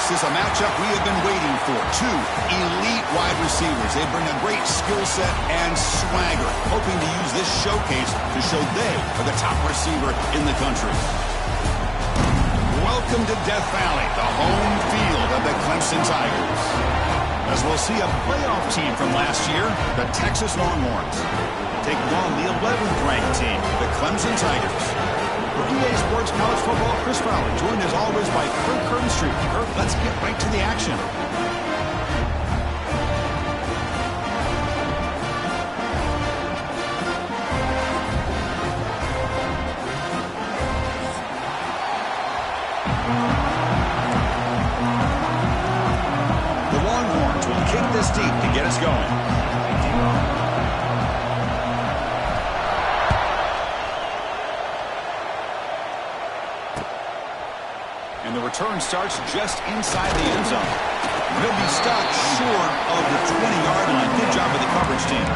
This is a matchup we have been waiting for. Two elite wide receivers. They bring a great skill set and swagger, hoping to use this showcase to show they are the top receiver in the country. Welcome to Death Valley, the home field of the Clemson Tigers. As we'll see a playoff team from last year, the Texas Longhorns, taking on the 11th ranked team, the Clemson Tigers. For EA Sports College Football, Chris Fowler, joined as always by Kirk Curtin. Kirk, let's get right to the action. The Longhorns will kick this deep to get us going. And the return starts just inside the end zone. He'll be stuck short of the 20-yard line. Good job of the coverage team.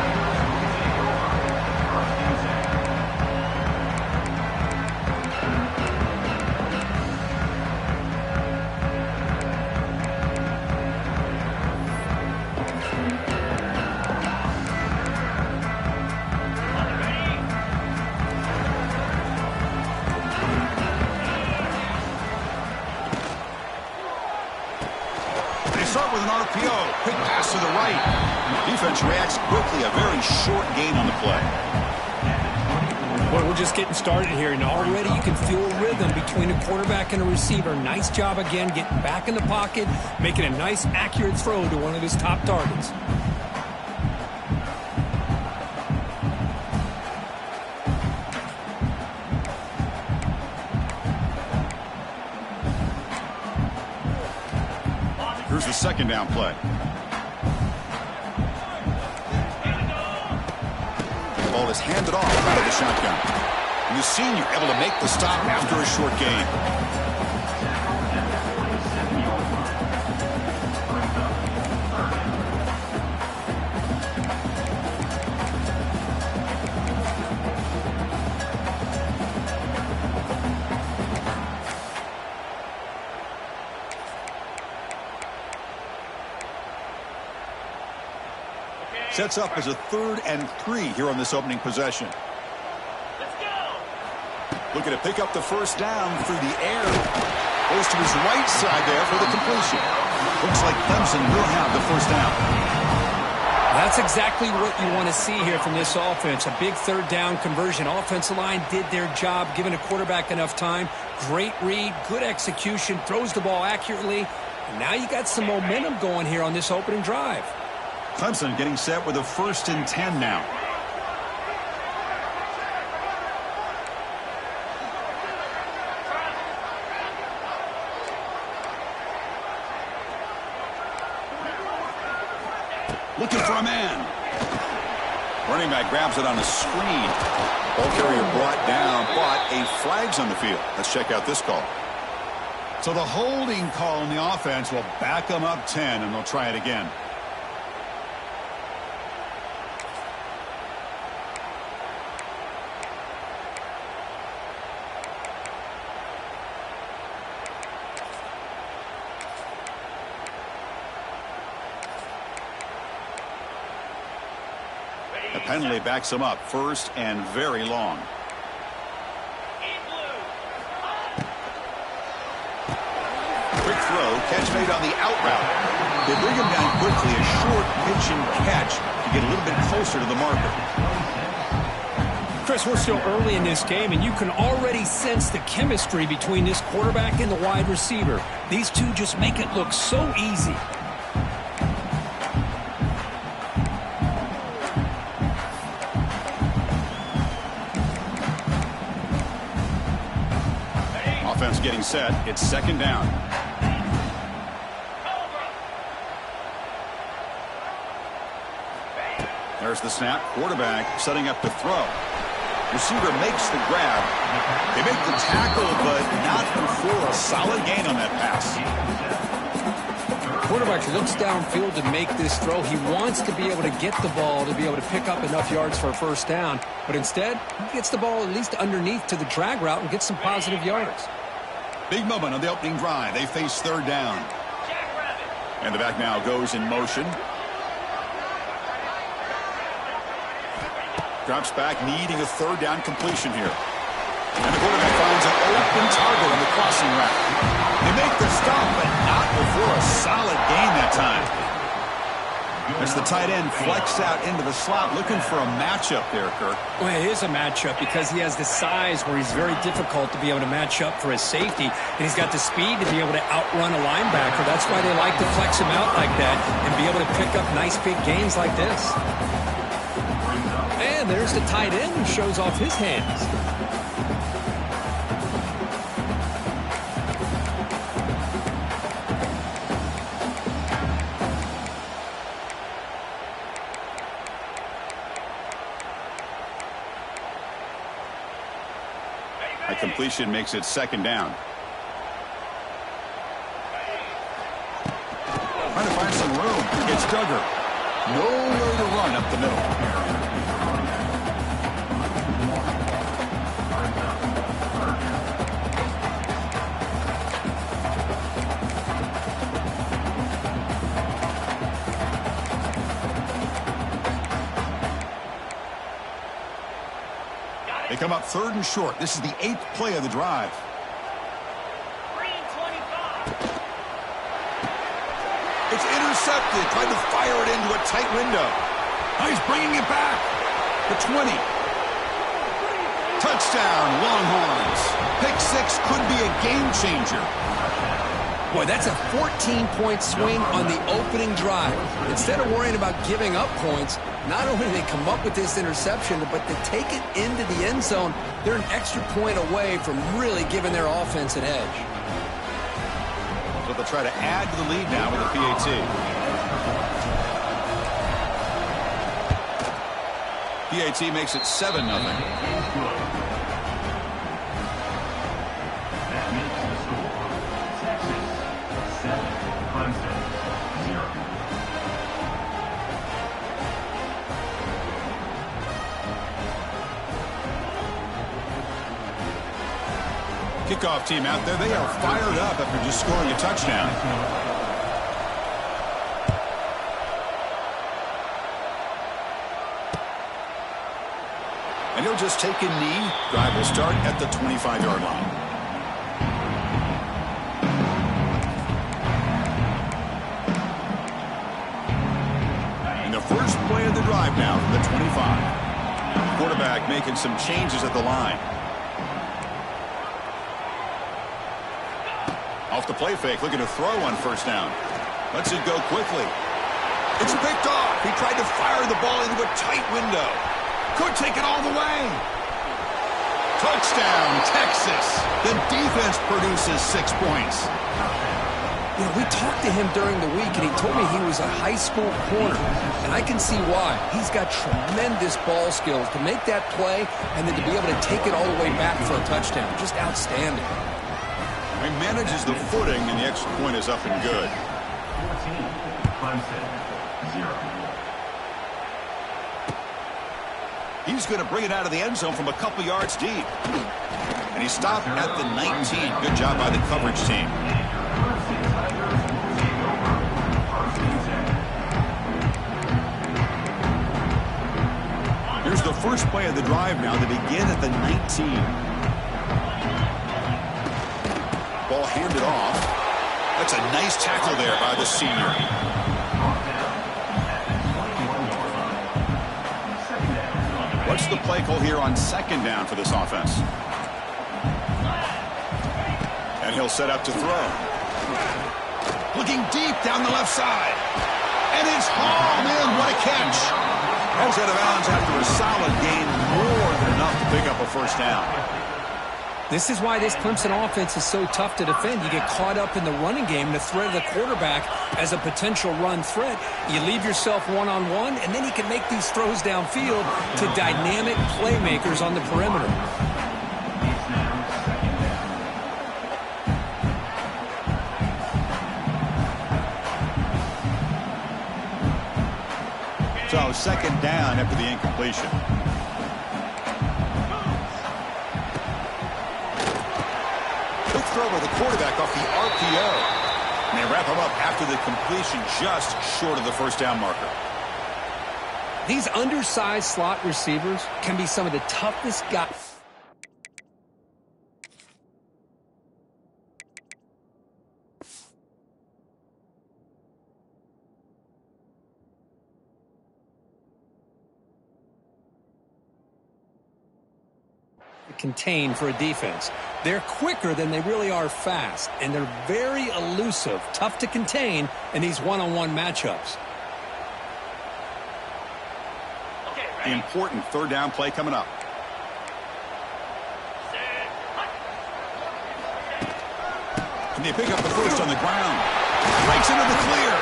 Start with an RPO. Quick pass to the right. Defense reacts quickly. A very short gain on the play. Well, we're just getting started here, and already you can feel a rhythm between a quarterback and a receiver. Nice job again getting back in the pocket, making a nice, accurate throw to one of his top targets. Here's the second down play. The ball is handed off out of the shotgun. And the senior able to make the stop after a short gain. Sets up as a 3rd and 3 here on this opening possession. Let's go. Looking to pick up the first down through the air. Goes to his right side there for the completion. Looks like Clemson will have the first down. That's exactly what you want to see here from this offense. A big 3rd down conversion. Offensive line did their job, giving a quarterback enough time. Great read, good execution, throws the ball accurately. And now you got some momentum going here on this opening drive. Clemson getting set with a 1st and 10 now. Looking for a man. Running back grabs it on the screen. Ball carrier brought down, but a flag's on the field. Let's check out this call. So the holding call on the offense will back them up 10, and they'll try it again. The penalty backs him up 1st and very long. Quick throw, catch made on the out route. They bring him down quickly, a short pitch and catch to get a little bit closer to the marker. Chris, we're still early in this game, and you can already sense the chemistry between this quarterback and the wide receiver. These two just make it look so easy. Offense getting set. It's 2nd down. There's the snap. Quarterback setting up to throw. Receiver makes the grab. They make the tackle, but not before a solid gain on that pass. Quarterback looks downfield to make this throw. He wants to be able to get the ball to be able to pick up enough yards for a 1st down. But instead, he gets the ball at least underneath to the drag route and gets some positive yards. Big moment on the opening drive. They face 3rd down. And the back now goes in motion. Drops back, needing a third down completion here. And the quarterback finds an open target on the crossing route. They make the stop, but not before a solid gain that time. As the tight end flexed out into the slot, looking for a matchup there, Kirk. Well, it is a matchup because he has the size where he's very difficult to be able to match up for his safety, and he's got the speed to be able to outrun a linebacker. That's why they like to flex him out like that and be able to pick up nice big gains like this. And there's the tight end who shows off his hands. A completion makes it second down. Trying to find some room. It's Duggar. Nowhere to run up the middle. They come up third and short. This is the 8th play of the drive. Green 25. It's intercepted. Tried to fire it into a tight window. Now he's bringing it back. The 20. Touchdown, Longhorns. Pick 6 could be a game changer. Boy, that's a 14-point swing on the opening drive. Instead of worrying about giving up points, not only do they come up with this interception, but to take it into the end zone, they're an extra point away from really giving their offense an edge. So they'll try to add to the lead now with a PAT. PAT makes it 7-0. Kickoff team out there. They are fired up after just scoring a touchdown. And he'll just take a knee. Drive will start at the 25-yard line. And the first play of the drive now from the 25. Quarterback making some changes at the line. Off the play fake, looking to throw on first down. Lets it go quickly. It's picked off. He tried to fire the ball into a tight window. Could take it all the way. Touchdown, Texas. The defense produces 6 points. You know, we talked to him during the week, and he told me he was a high school corner, and I can see why. He's got tremendous ball skills to make that play and then to be able to take it all the way back for a touchdown. Just outstanding. He manages the footing, and the extra point is up and good. 14, Clemson, 0. He's going to bring it out of the end zone from a couple yards deep. And he stopped at the 19. Good job by the coverage team. Here's the first play of the drive now. They begin at the 19. Ball handed off. That's a nice tackle there by the senior. What's the play call here on second down for this offense? And he'll set up to throw. Looking deep down the left side. And it's hauled in. What a catch. Goes out of bounds after a solid gain. More than enough to pick up a first down. This is why this Clemson offense is so tough to defend. You get caught up in the running game, the threat of the quarterback as a potential run threat. You leave yourself one-on-one, and then you can make these throws downfield to dynamic playmakers on the perimeter. So second down after the incompletion. Throw by the quarterback off the RPO. And they wrap him up after the completion just short of the first down marker. These undersized slot receivers can be some of the toughest guys. Contain for a defense. They're quicker than they really are fast, and they're very elusive, tough to contain in these one-on-one matchups. Important third down play coming up. And they pick up the first on the ground. Breaks into the clear.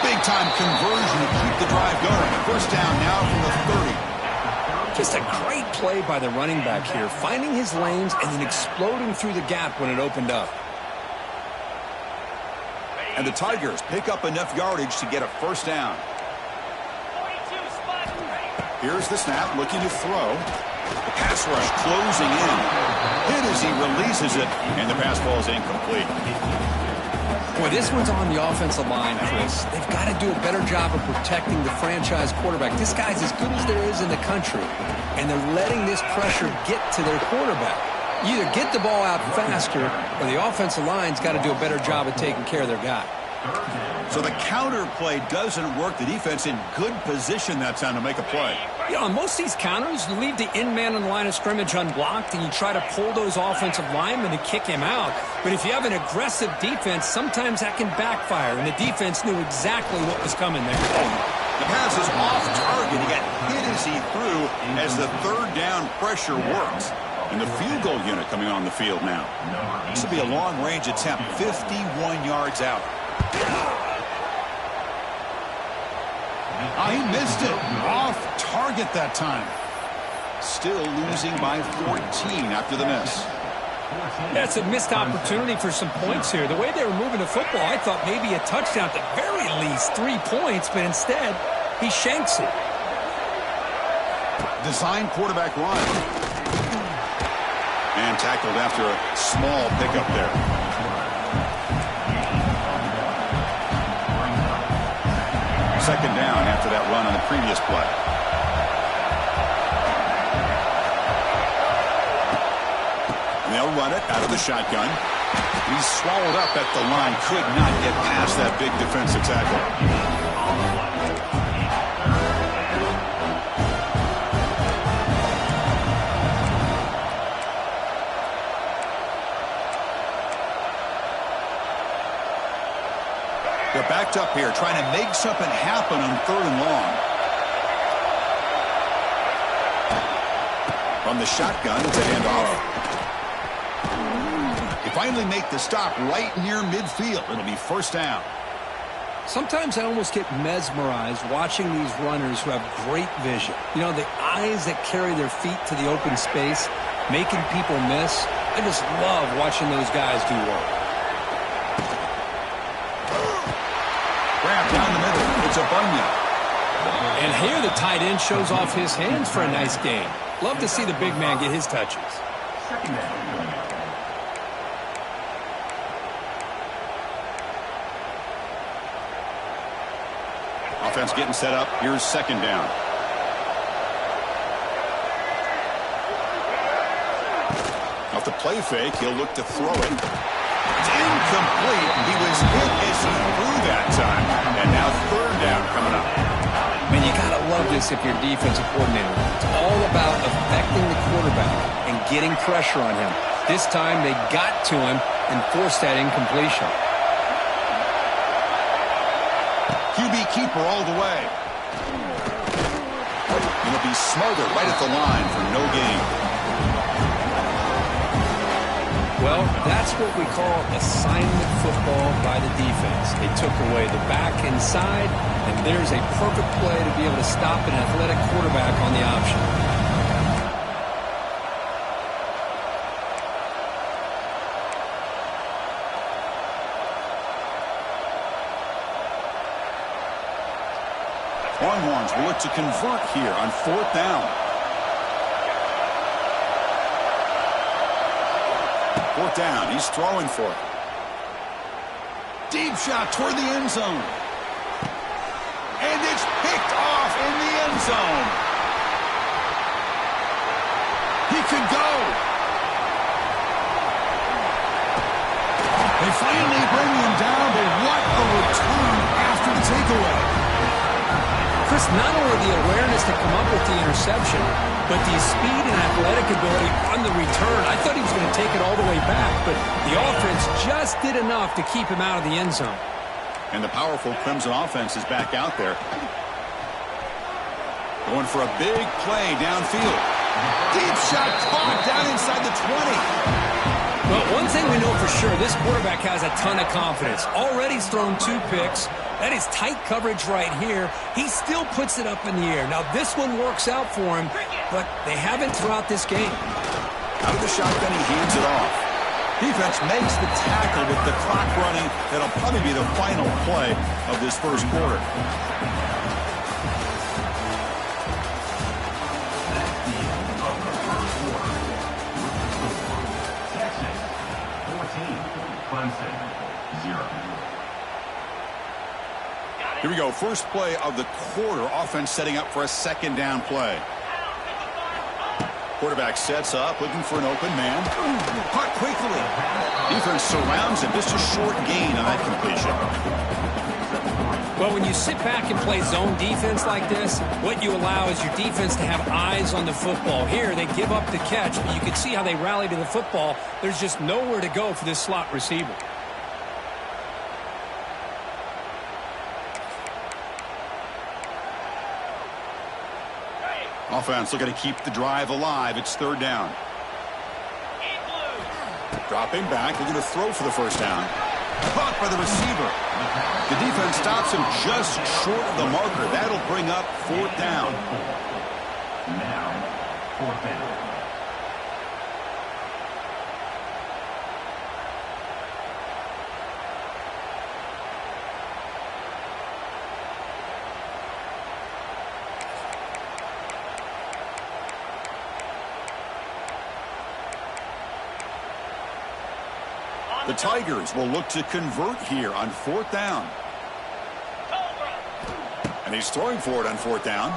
Big time conversion to keep the drive going. First down now from the 30. Just a great play by the running back here, finding his lanes and then exploding through the gap when it opened up. And the Tigers pick up enough yardage to get a first down. Here's the snap, looking to throw. The pass rush closing in. Hit as he releases it, and the pass ball is incomplete. Boy, this one's on the offensive line, Chris. They've got to do a better job of protecting the franchise quarterback. This guy's as good as there is in the country, and they're letting this pressure get to their quarterback. You either get the ball out faster, or the offensive line's got to do a better job of taking care of their guy. So the counter play doesn't work. The defense in good position that time to make a play. You know, on most of these counters, you leave the in-man on the line of scrimmage unblocked, and you try to pull those offensive linemen and kick him out. But if you have an aggressive defense, sometimes that can backfire, and the defense knew exactly what was coming there. The pass is off target. He got hit as he threw as the third down pressure works. And the field goal unit coming on the field now. This will be a long-range attempt, 51 yards out. He missed it. Off target that time. Still losing by 14 after the miss. That's a missed opportunity for some points here. The way they were moving the football, I thought maybe a touchdown, at the very least 3 points, but instead he shanks it. Design quarterback run. And tackled after a small pickup there. Second down after that run on the previous play. And they'll run it out of the shotgun. He's swallowed up at the line. Could not get past that big defensive tackle. They're backed up here, trying to make something happen on third and long. From the shotgun, it's a handoff. They finally make the stop right near midfield. It'll be first down. Sometimes I almost get mesmerized watching these runners who have great vision. You know, the eyes that carry their feet to the open space, making people miss. I just love watching those guys do work. Grab down the middle. It's a Bunyan. And here the tight end shows off his hands for a nice game. Love to see the big man get his touches. Offense getting set up. Here's second down. Off the play fake, he'll look to throw it. It's incomplete. He was hit as he threw that time. And now third down coming up. Man, you got to love this if you're a defensive coordinator. It's all about affecting the quarterback and getting pressure on him. This time they got to him and forced that incompletion. QB keeper all the way. And he'll be smothered right at the line for no gain. Well, that's what we call assignment football by the defense. They took away the back inside, and there's a perfect play to be able to stop an athletic quarterback on the option. Longhorns will look to convert here on fourth down. Fourth down, he's throwing for it. Deep shot toward the end zone. And it's picked off in the end zone. He could go. They finally bring him down, but what a return after the takeaway. Chris, not only the awareness to come up with the interception, but the speed and athletic ability on the return. I thought he was going to take it all the way back, but the offense just did enough to keep him out of the end zone. And the powerful Clemson offense is back out there. Going for a big play downfield. Deep shot caught down inside the 20. Well, one thing we know for sure, this quarterback has a ton of confidence. Already he's thrown 2 picks. That is tight coverage right here. He still puts it up in the air. Now, this one works out for him, but they haven't throughout this game. Out of the shotgun, he hands it off. Defense makes the tackle with the clock running. That'll probably be the final play of this first quarter. Here we go, first play of the quarter. Offense setting up for a second down play. Quarterback sets up, looking for an open man. Caught quickly. Defense surrounds him. Just a short gain on that completion. Well, when you sit back and play zone defense like this, what you allow is your defense to have eyes on the football. Here, they give up the catch, but you can see how they rally to the football. There's just nowhere to go for this slot receiver. Offense looking to keep the drive alive. It's third down. Dropping back, looking to throw for the first down. Caught by the receiver. The defense stops him just short of the marker. That'll bring up fourth down. Now, fourth down. The Tigers will look to convert here on fourth down. And he's throwing for it on fourth down.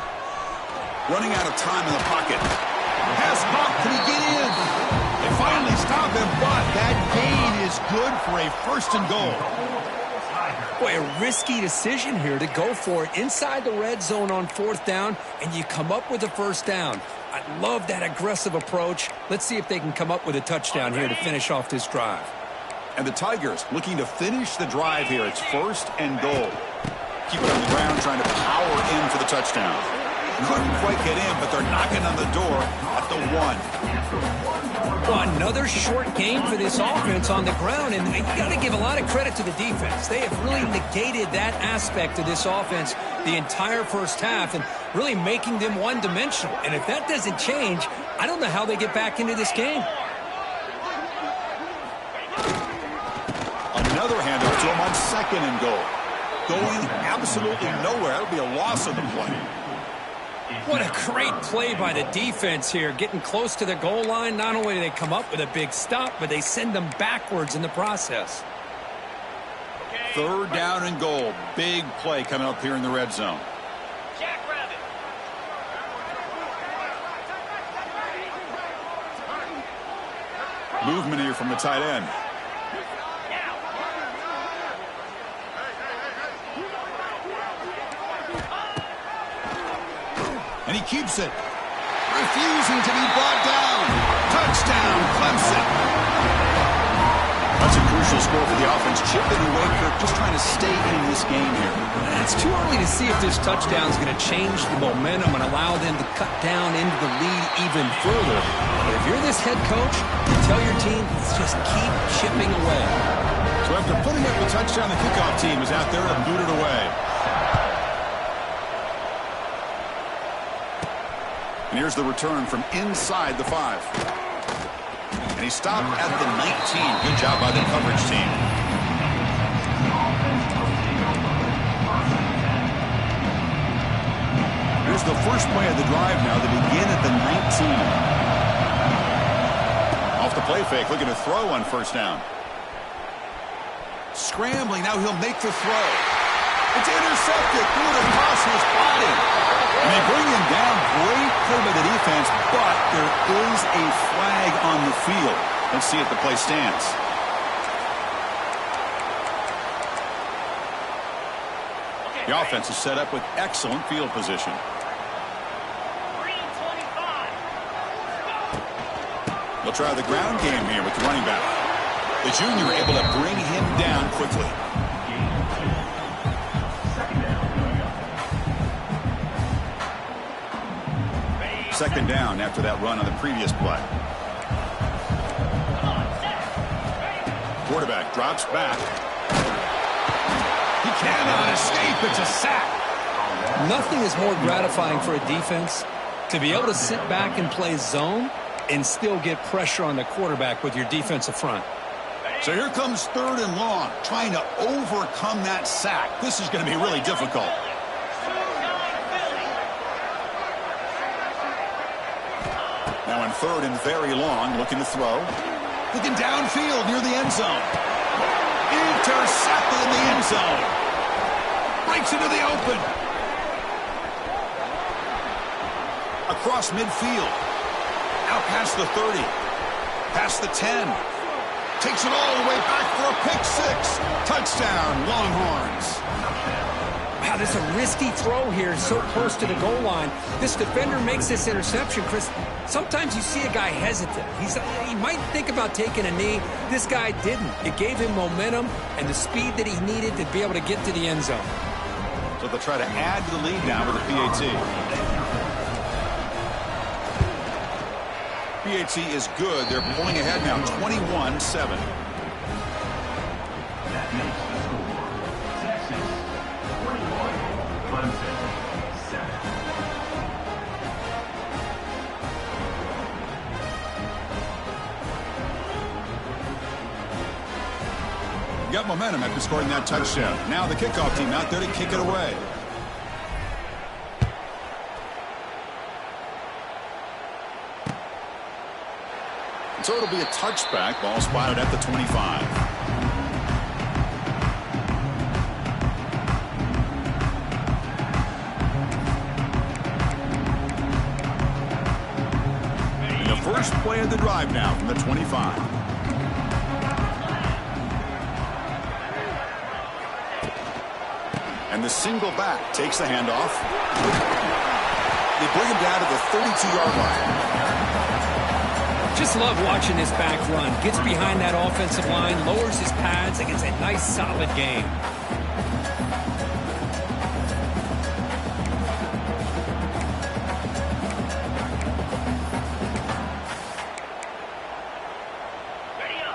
Running out of time in the pocket. Pass caught. Can he get in? They finally stop him, but that gain is good for a first and goal. Boy, a risky decision here to go for it inside the red zone on fourth down, and you come up with a first down. I love that aggressive approach. Let's see if they can come up with a touchdown here to finish off this drive. And the Tigers looking to finish the drive here. It's first and goal. Keep it on the ground, trying to power in for the touchdown. Couldn't quite get in, but they're knocking on the door at the 1. Well, another short game for this offense on the ground, and you got to give a lot of credit to the defense. They have really negated that aspect of this offense the entire first half and really making them one-dimensional. And if that doesn't change, I don't know how they get back into this game. Another handoff to him on second and goal. Going absolutely nowhere. That would be a loss of the play. What a great play by the defense here. Getting close to the goal line, not only do they come up with a big stop, but they send them backwards in the process. Third down and goal. Big play coming up here in the red zone. Movement here from the tight end. And he keeps it. Refusing to be brought down. Touchdown, Clemson. That's a crucial score for the offense. Chipping away, Kirk, just trying to stay in this game here. It's too early to see if this touchdown is going to change the momentum and allow them to cut down into the lead even further. But if you're this head coach, you tell your team, just keep chipping away. So after putting up the touchdown, the kickoff team is out there to boot it away. And here's the return from inside the 5. And he stopped at the 19. Good job by the coverage team. Here's the first play of the drive now. They begin at the 19. Off the play fake, looking to throw on first down. Scrambling, now he'll make the throw. It's intercepted, threw it across his body. And they bring him down. Great play by the defense, but there is a flag on the field. Let's see if the play stands. The offense is set up with excellent field position. They'll try the ground game here with the running back. The junior able to bring him down quickly. Second down after that run on the previous play. Quarterback drops back. He cannot escape. It's a sack. Nothing is more gratifying for a defense to be able to sit back and play zone and still get pressure on the quarterback with your defensive front. So here comes 3rd and long, trying to overcome that sack. This is going to be really difficult. Now in 3rd and very long, looking to throw. Looking downfield near the end zone. Intercepted in the end zone. Breaks into the open. Across midfield. Out past the 30. Past the 10. Takes it all the way back for a pick 6. Touchdown, Longhorns. Wow, this is a risky throw here, so close to the goal line. This defender makes this interception, Chris. Sometimes you see a guy hesitant. He might think about taking a knee. This guy didn't. It gave him momentum and the speed that he needed to be able to get to the end zone. So they'll try to add to the lead now with a PAT. PAT is good. They're pulling ahead now, 21-7. That makes the score. Texas 21, Clemson 7. Got momentum after scoring that touchdown. Now the kickoff team out there to kick it away. So it'll be a touchback. Ball spotted at the 25. And the first play of the drive now from the 25. And the single back takes the handoff. They bring him down to the 32-yard line. Just love watching this back run. Gets behind that offensive line, lowers his pads, and gets a nice solid gain.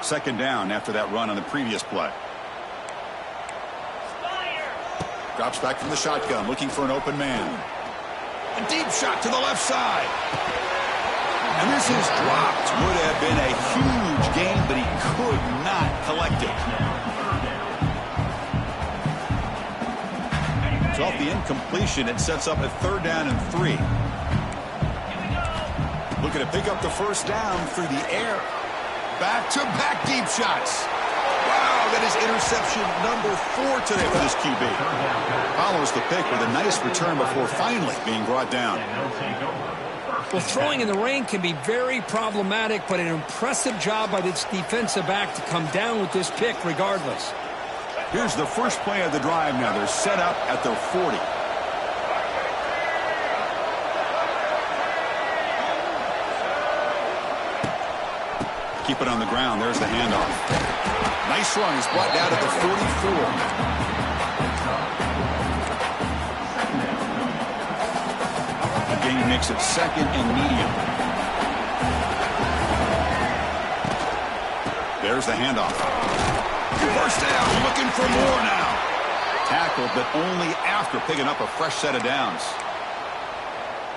Second down after that run on the previous play. Drops back from the shotgun, looking for an open man. A deep shot to the left side. And this is dropped. Would have been a huge gain, but he could not collect it. So off the incompletion, it sets up a 3rd down and 3. Looking to pick up the first down through the air. Back-to-back deep shots. Wow, that is interception number 4 today for this QB. Follows the pick with a nice return before finally being brought down. Well, throwing in the rain can be very problematic, but an impressive job by this defensive back to come down with this pick regardless. Here's the first play of the drive now. They're set up at their 40. Keep it on the ground. There's the handoff. Nice run. He's brought down at the 44. Gain makes it 2nd and medium. There's the handoff. First down, looking for more now. Tackled, but only after picking up a fresh set of downs.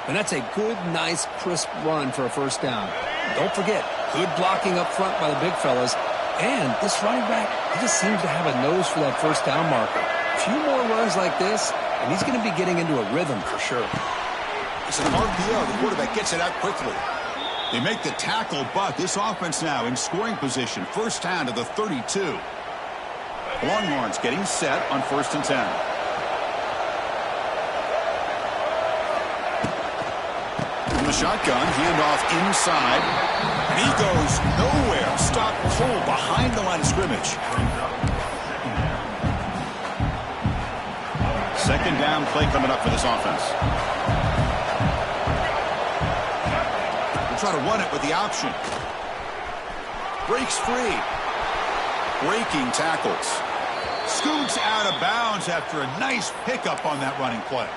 And that's a good, nice, crisp run for a first down. Don't forget, good blocking up front by the big fellas. And this running back, he just seems to have a nose for that first down marker. A few more runs like this, and he's going to be getting into a rhythm for sure. It's an RPO. The quarterback gets it out quickly. They make the tackle, but this offense now in scoring position. First down to the 32. Longhorns getting set on 1st and 10. From the shotgun, handoff inside. And he goes nowhere. Stop cold behind the line of scrimmage. 2nd down play coming up for this offense. We'll try to run it with the option. Breaks free. Breaking tackles. Scoots out of bounds after a nice pickup on that running play.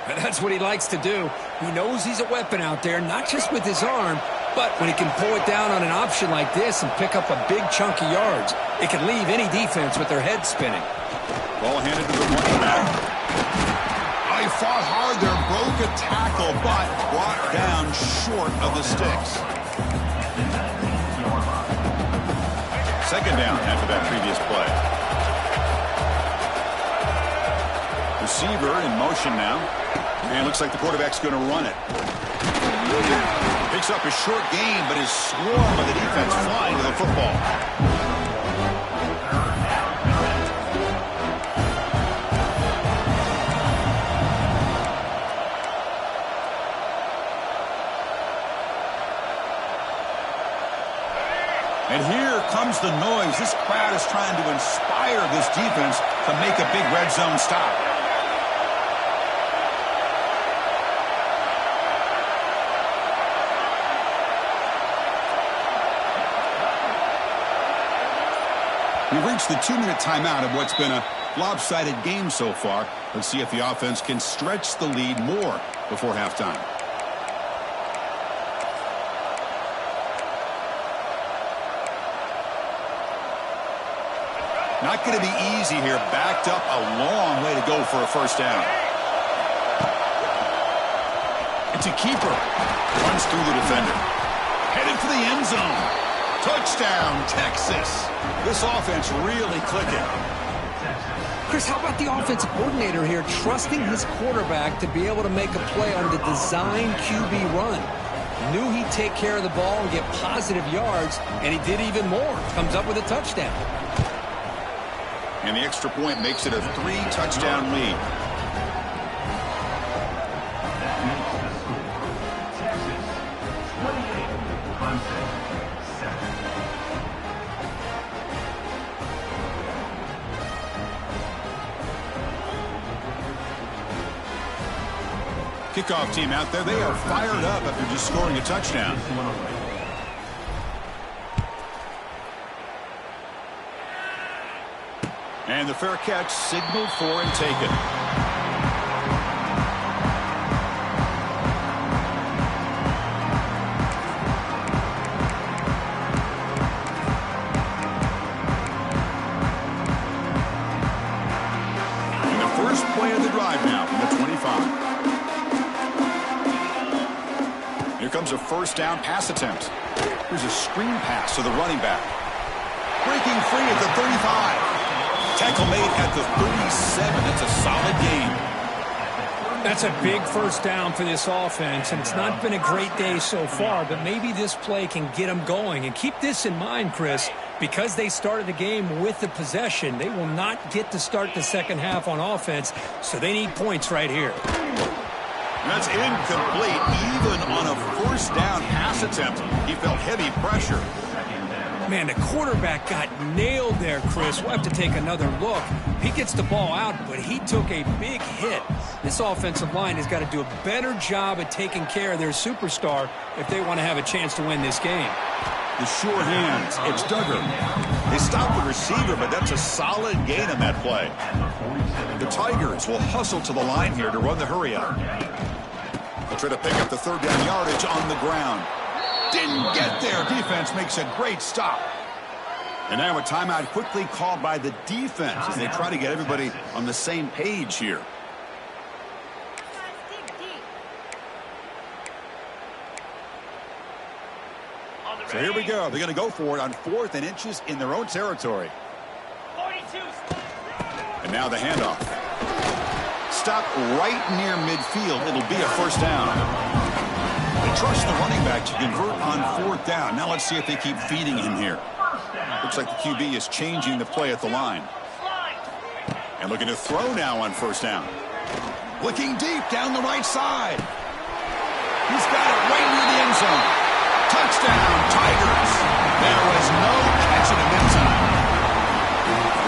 And that's what he likes to do. He knows he's a weapon out there, not just with his arm, but when he can pull it down on an option like this and pick up a big chunk of yards, it can leave any defense with their head spinning. Ball handed to the running back. I fought hard there, broke a tackle, but brought down short of the sticks. 2nd down after that previous play. Receiver in motion now. And looks like the quarterback's going to run it. Picks up a short gain, but is swarmed by the defense flying to the football. And here comes the noise. This crowd is trying to inspire this defense to make a big red zone stop. We've reached the 2-minute timeout of what's been a lopsided game so far. Let's see if the offense can stretch the lead more before halftime. Not going to be easy here. Backed up a long way to go for a 1st down. It's a keeper. Runs through the defender. Headed for the end zone. Touchdown, Texas. This offense really clicking. Chris, how about the offensive coordinator here trusting his quarterback to be able to make a play on the design QB run? Knew he'd take care of the ball and get positive yards, and he did even more. Comes up with a touchdown. And the extra point makes it a 3-touchdown lead. Kickoff team out there. They are fired up after just scoring a touchdown. And the fair catch signaled for and taken. And the first play of the drive now from the 25. Here comes a 1st down pass attempt. Here's a screen pass to the running back. Breaking free at the 35. Tackle made at the 37. That's a solid gain. That's a big 1st down for this offense, and it's not been a great day so far, but maybe this play can get them going. And keep this in mind, Chris, because they started the game with the possession, they will not get to start the 2nd half on offense, so they need points right here. That's incomplete. Even on a 1st down pass attempt, he felt heavy pressure. Man, the quarterback got nailed there, Chris. We'll have to take another look. He gets the ball out, but he took a big hit. This offensive line has got to do a better job at taking care of their superstar if they want to have a chance to win this game. The sure hands. It's Duggar. They stopped the receiver, but that's a solid gain on that play. The Tigers will hustle to the line here to run the hurry up. They'll try to pick up the 3rd down yardage on the ground. Didn't get there. Defense makes a great stop. And now a timeout quickly called by the defense as they try to get everybody on the same page here. So here we go. They're going to go for it on 4th and inches in their own territory. And now the handoff. Stop right near midfield. It'll be a 1st down. They trust the running back to convert on 4th down. Now let's see if they keep feeding him here. Looks like the QB is changing the play at the line. And looking to throw now on first down. Looking deep down the right side. He's got it right near the end zone. Touchdown, Tigers. There was no catching him in time.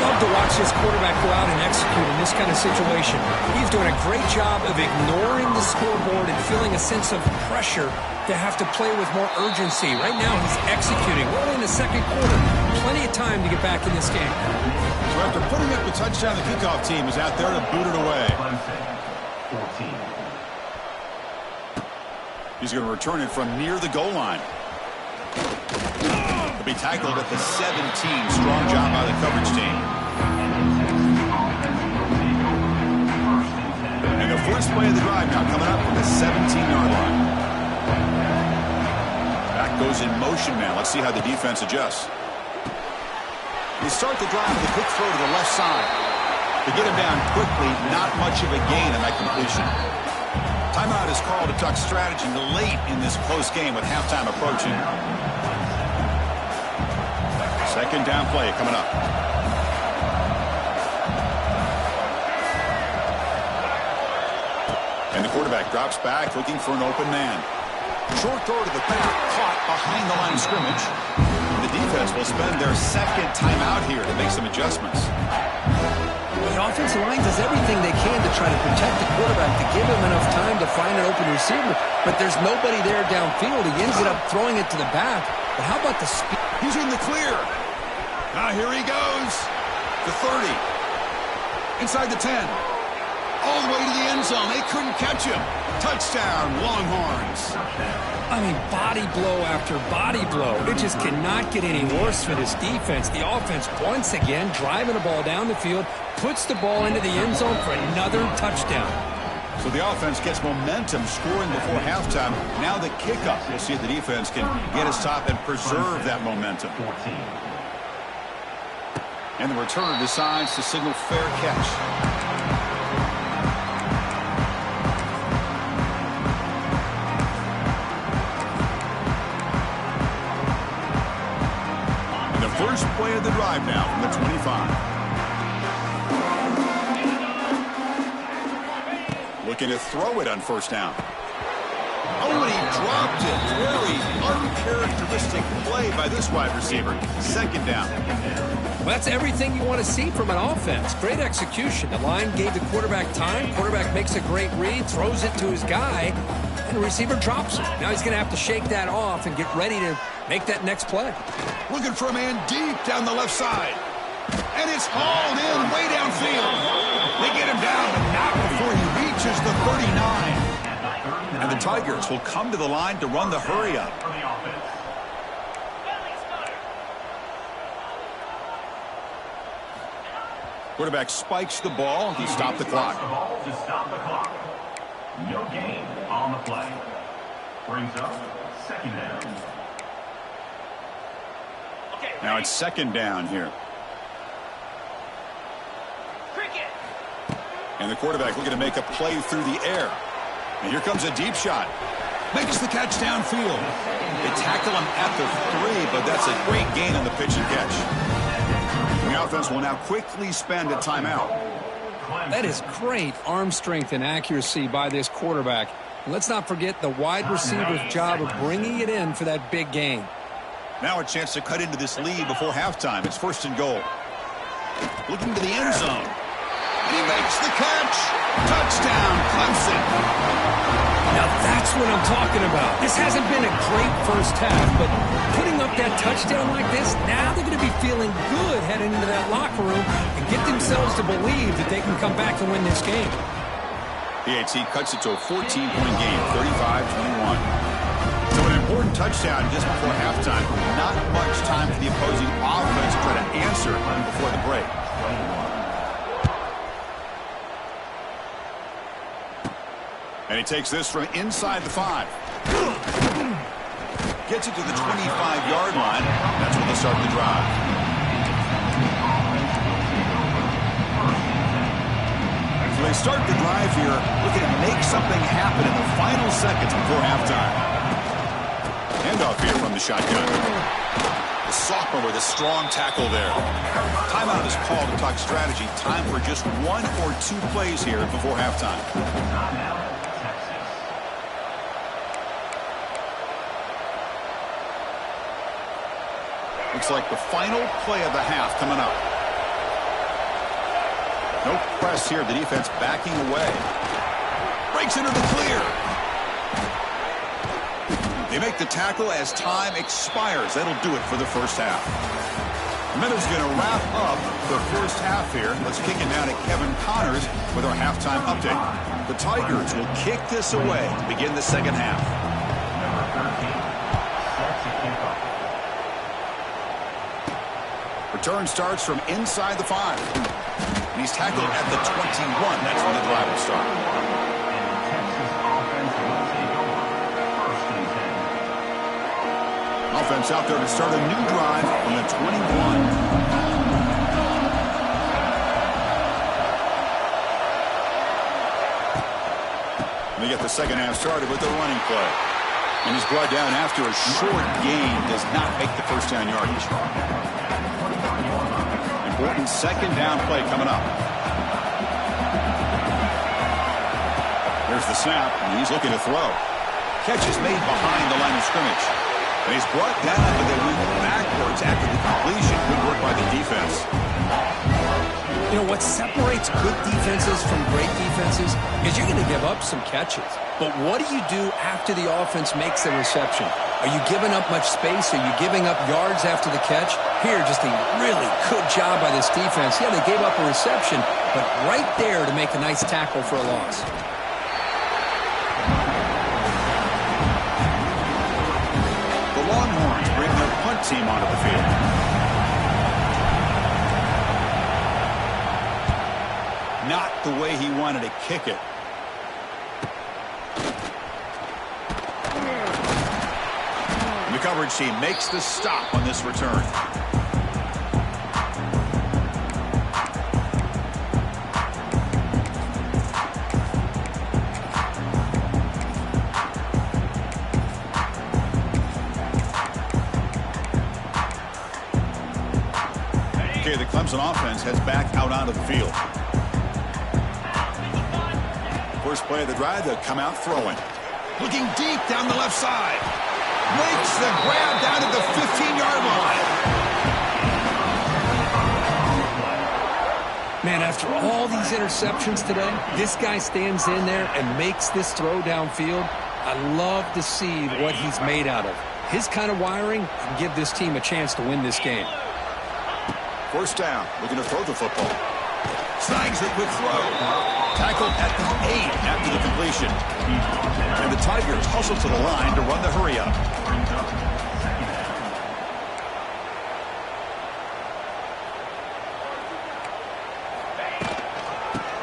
Love to watch this quarterback go out and execute in this kind of situation. He's doing a great job of ignoring the scoreboard and feeling a sense of pressure to have to play with more urgency. Right now he's executing. We're only in the second quarter. Plenty of time to get back in this game. So after putting up the touchdown, the kickoff team is out there to boot it away. 14. He's going to return it from near the goal line. He'll be tackled at the 17. Strong job by the coverage team. And the first play of the drive now coming up from the 17-yard line. Back goes in motion now. Let's see how the defense adjusts. They start the drive with a quick throw to the left side. To get him down quickly, not much of a gain on that completion. Timeout is called to talk strategy late in this close game with halftime approaching. Second down play coming up. And the quarterback drops back looking for an open man. Short throw to the back, caught behind the line of scrimmage. The defense will spend their second timeout here to make some adjustments. The offensive line does everything they can to try to protect the quarterback, to give him enough time to find an open receiver. But there's nobody there downfield. He ends up throwing it to the back. But how about the speed? He's in the clear. Now here he goes. The 30. Inside the 10. All the way to the end zone. They couldn't catch him. Touchdown, Longhorns. I mean, body blow after body blow. It just cannot get any worse for this defense. The offense, once again, driving the ball down the field, puts the ball into the end zone for another touchdown. So the offense gets momentum, scoring before halftime. Now the kickoff. We'll see if the defense can get a stop and preserve that momentum. 14. And the returner decides to signal fair catch. First play of the drive now from the 25. Looking to throw it on first down. Oh, and he dropped it. Very uncharacteristic play by this wide receiver. Second down. Well, that's everything you want to see from an offense. Great execution. The line gave the quarterback time. Quarterback makes a great read, throws it to his guy, and the receiver drops it. Now he's going to have to shake that off and get ready to make that next play. Looking for a man deep down the left side. And it's hauled in way downfield. They get him down, but not before he reaches the 39. And the Tigers will come to the line to run the hurry up. Quarterback spikes the ball. He stopped the clock. No gain on the play. Brings up second down. Now it's second down here. And the quarterback looking to make a play through the air. And here comes a deep shot. Makes the catch downfield. They tackle him at the 3, but that's a great gain on the pitch and catch. The offense will now quickly spend a timeout. That is great arm strength and accuracy by this quarterback. And let's not forget the wide receiver's job of bringing it in for that big gain. Now a chance to cut into this lead before halftime. It's first and goal. Looking to the end zone. And he makes the catch. Touchdown, Clemson. Now that's what I'm talking about. This hasn't been a great first half, but putting up that touchdown like this, now they're going to be feeling good heading into that locker room and get themselves to believe that they can come back and win this game. PAT cuts it to a 14-point game, 35-21. So an important touchdown just before halftime. Not much time for the opposing offense to try to answer before the break. And he takes this from inside the 5. Gets it to the 25-yard line. That's where they start the drive. So they start the drive here, looking to make something happen in the final seconds before halftime. Handoff here from the shotgun. The soft Well, with a strong tackle there. Timeout is called to talk strategy. Time for just 1 or 2 plays here before halftime. Looks like the final play of the half coming up. No press here. The defense backing away. Breaks into the clear. They make the tackle as time expires. That'll do it for the first half. Minute's going to wrap up the first half here. Let's kick it down to Kevin Connors with our halftime update. The Tigers will kick this away to begin the second half. Return starts from inside the 5. And he's tackled at the 21. That's when the drive will start. Offense out there to start a new drive from the 21. They get the second half started with the running play. And he's brought down after a short gain. Does not make the first down yardage. Important second down play coming up. There's the snap, and he's looking to throw. Catch is made behind the line of scrimmage. And he's brought down, but they went backwards after the completion. Good work by the defense. You know, what separates good defenses from great defenses is you're going to give up some catches. But what do you do after the offense makes the reception? Are you giving up much space? Are you giving up yards after the catch? Here, just a really good job by this defense. Yeah, they gave up a reception, but right there to make a nice tackle for a loss. Longhorns bring their punt team onto the field. Not the way he wanted to kick it. The coverage team makes the stop on this return. The Clemson offense heads back out onto the field. First play of the drive, they'll come out throwing. Looking deep down the left side. Makes the grab down to the 15-yard line. Man, after all these interceptions today, this guy stands in there and makes this throw downfield. I love to see what he's made out of. His kind of wiring can give this team a chance to win this game. First down, looking to throw the football. Snags a quick throw. Tackled at the 8 after the completion. And the Tigers hustle to the line to run the hurry up.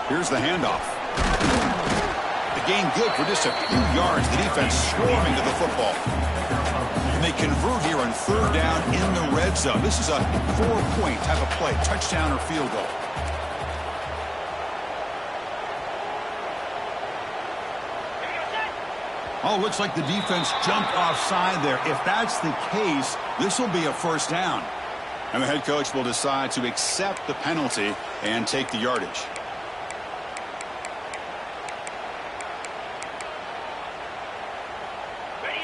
Here's the handoff. The gain good for just a few yards. The defense swarming to the football. And they convert here on third down in the red zone. This is a 4-point type of play, touchdown or field goal. Oh, looks like the defense jumped offside there. If that's the case, this will be a first down. And the head coach will decide to accept the penalty and take the yardage.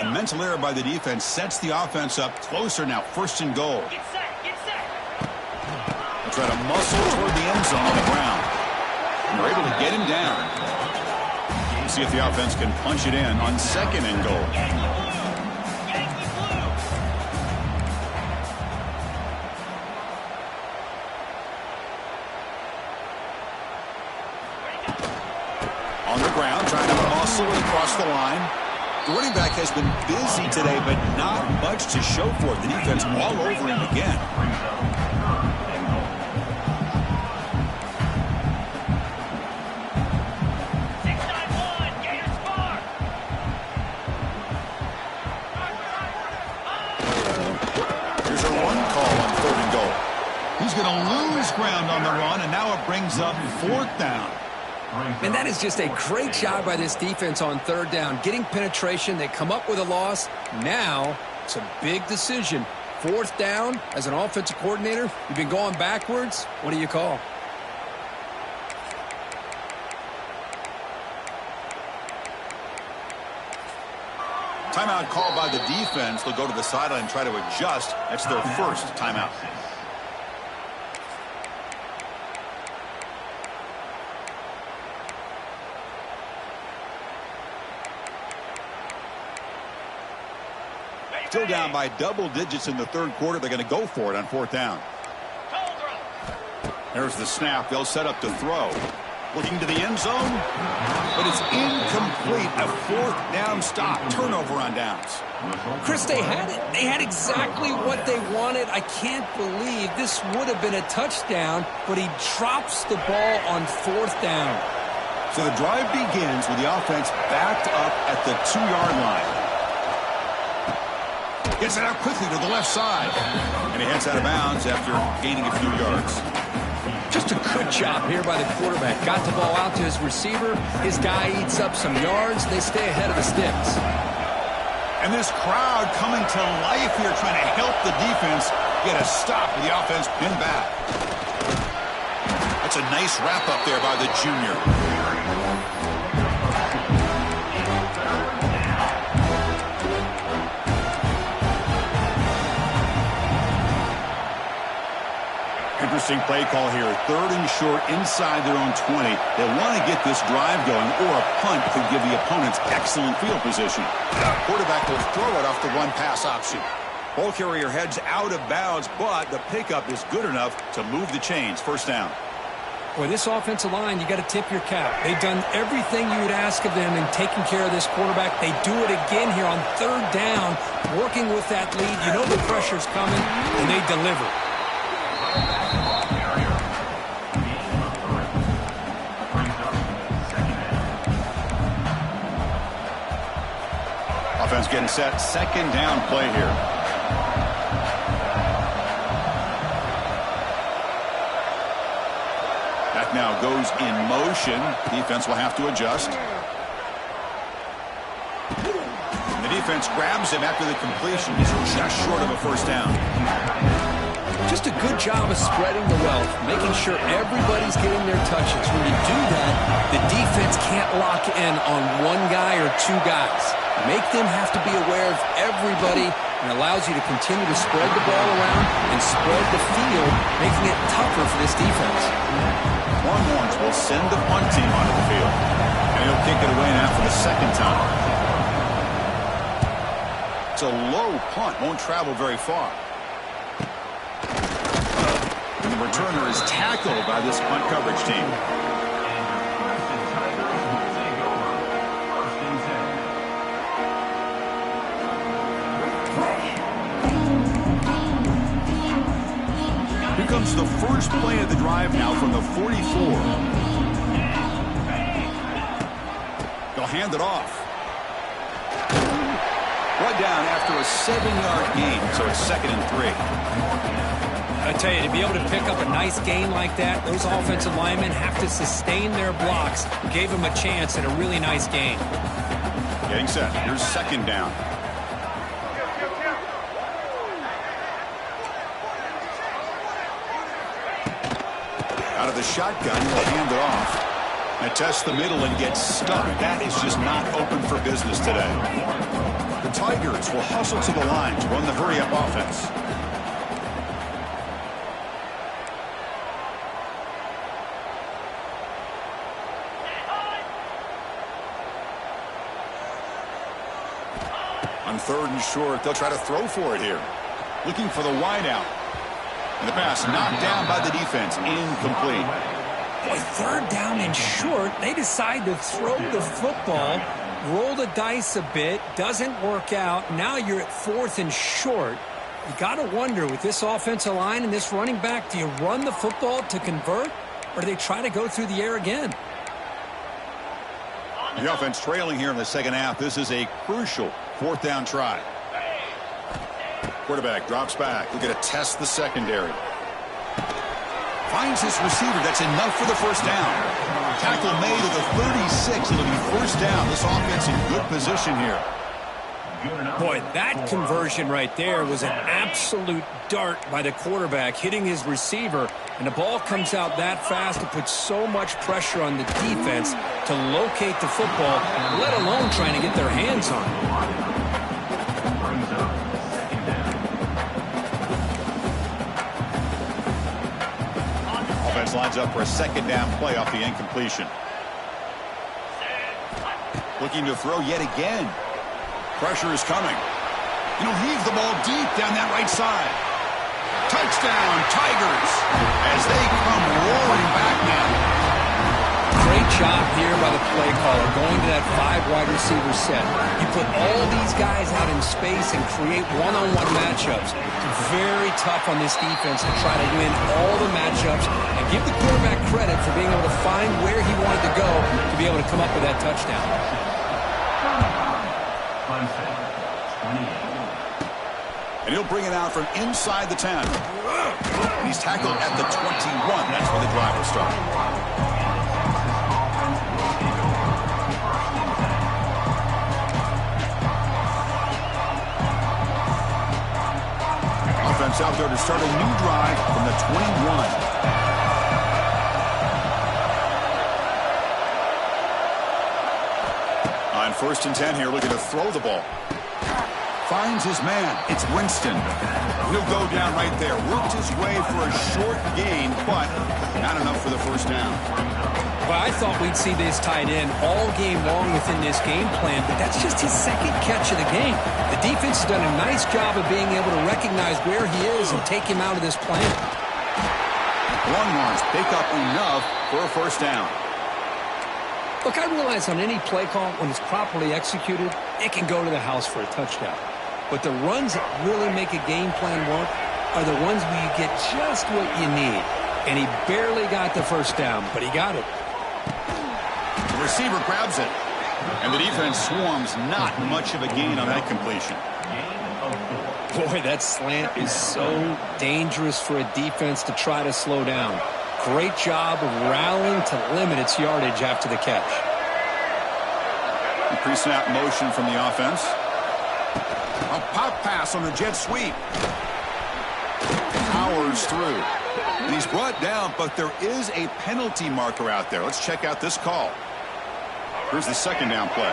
A mental error by the defense sets the offense up closer now. First and goal. Get set, get set. They'll try to muscle toward the end zone on the ground. And they're able to get him down. We'll see if the offense can punch it in on second and goal. On the ground, trying to muscle it across the line. The running back has been busy today, but not much to show for it. The defense all over him again. Here's a run call on third and goal. He's going to lose ground on the run, and now it brings up fourth down. And that is just a great job by this defense on third down. Getting penetration, they come up with a loss. Now, it's a big decision. 4th down, as an offensive coordinator, you've been going backwards. What do you call? Timeout called by the defense. They'll go to the sideline and try to adjust. That's their first timeout. Still down by double digits in the 3rd quarter. They're going to go for it on 4th down. There's the snap. They'll set up to throw. Looking to the end zone, but it's incomplete. A 4th down stop. Turnover on downs. Chris, they had it. They had exactly what they wanted. I can't believe this would have been a touchdown, but he drops the ball on 4th down. So the drive begins with the offense backed up at the 2-yard line. Gets it out quickly to the left side. And he heads out of bounds after gaining a few yards. Just a good job here by the quarterback. Got the ball out to his receiver. His guy eats up some yards. They stay ahead of the sticks. And this crowd coming to life here, trying to help the defense get a stop with the offense pinned back. That's a nice wrap up there by the junior. Interesting play call here. 3rd and short inside their own 20. They want to get this drive going, or a punt could give the opponents excellent field position. Quarterback will throw it off the run-pass option. Ball carrier heads out of bounds, but the pickup is good enough to move the chains. 1st down. Boy, this offensive line, you got to tip your cap. They've done everything you would ask of them in taking care of this quarterback. They do it again here on 3rd down, working with that lead. You know the pressure's coming, and they deliver. Offense getting set. 2nd down play here. That now goes in motion. Defense will have to adjust. And the defense grabs him after the completion. He's just short of a 1st down. Just a good job of spreading the wealth, making sure everybody's getting their touches. When you do that, the defense can't lock in on one guy or 2 guys. Make them have to be aware of everybody, and allows you to continue to spread the ball around and spread the field, making it tougher for this defense. Longhorns will send the punt team onto the field, and he'll kick it away now for the 2nd time. It's a low punt, won't travel very far. And the returner is tackled by this punt coverage team. Here comes the first play of the drive now from the 44. They'll hand it off. Brought down after a 7-yard gain, so it's 2nd and 3. I tell you, to be able to pick up a nice gain like that, those offensive linemen have to sustain their blocks. Gave them a chance at a really nice gain. Getting set. Here's 2nd down. Out of the shotgun, he'll hand it off. And tests the middle and gets stuck. That is just not open for business today. The Tigers will hustle to the line to run the hurry-up offense. On 3rd and short, they'll try to throw for it here. Looking for the wideout. And the pass knocked down by the defense. Incomplete. Boy, 3rd down and short. They decide to throw the football, roll the dice a bit. Doesn't work out. Now you're at 4th and short. You got to wonder, with this offensive line and this running back, do you run the football to convert, or do they try to go through the air again? The offense trailing here in the 2nd half. This is a crucial 4th down try. Quarterback drops back. We're going to test the secondary. Finds his receiver. That's enough for the 1st down. Tackle made at the 36. It'll be 1st down. This offense in good position here. Good enough. Boy, that conversion right there was an absolute dart by the quarterback, hitting his receiver, and the ball comes out that fast. It puts so much pressure on the defense to locate the football, let alone trying to get their hands on it. Brings up second down. Offense lines up for a second down play off the incompletion. Looking to throw yet again. Pressure is coming. Heave the ball deep down that right side. Touchdown, Tigers, as they come roaring back now. Great job here by the play caller, going to that 5 wide receiver set. You put all these guys out in space and create one-on-one matchups. It's very tough on this defense to try to win all the matchups and give the quarterback credit for being able to find where he wanted to go to be able to come up with that touchdown. Clemson, 28. And he'll bring it out from inside the 10. And he's tackled at the 21. That's where the drive will start. Offense out there to start a new drive from the 21. On 1st and 10 here, looking to throw the ball. Finds his man. It's Winston. He'll go down right there. Worked his way for a short gain, but not enough for the first down. Well, I thought we'd see this tight end all game long within this game plan, but that's just his second catch of the game. The defense has done a nice job of being able to recognize where he is and take him out of this plan. Longhorns pick up enough for a first down. Look, I realize on any play call, when it's properly executed, it can go to the house for a touchdown. But the runs that really make a game plan work are the ones where you get just what you need. And he barely got the first down, but he got it. The receiver grabs it. And the defense swarms. Not much of a gain on that completion. Boy, that slant is so dangerous for a defense to try to slow down. Great job of rallying to limit its yardage after the catch. Pre-snap motion from the offense. A pop pass on the jet sweep. Powers through. And he's brought down, but there is a penalty marker out there. Let's check out this call. Here's the second down play.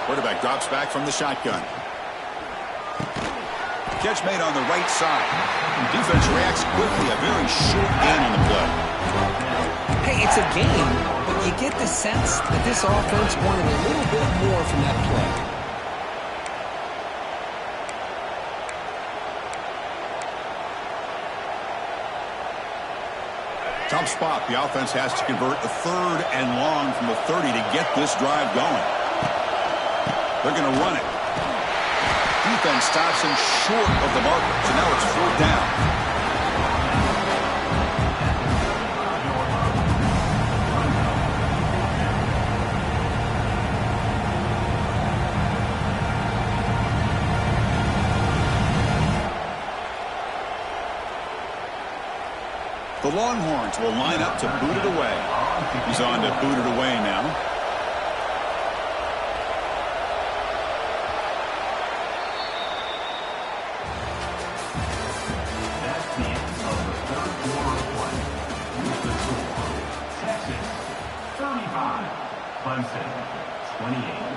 Quarterback drops back from the shotgun. Catch made on the right side. Defense reacts quickly. A very short gain on the play. Hey, it's a game, but you get the sense that this offense wanted a little bit more from that play. Tough spot. The offense has to convert a 3rd and long from the 30 to get this drive going. They're going to run it. Defense stops him short of the marker, so now it's 4th down. The Longhorns will line up to boot it away. He's on to boot it away now. That's the end of the 3rd quarter play. With the score, Texas 35, Clemson 28.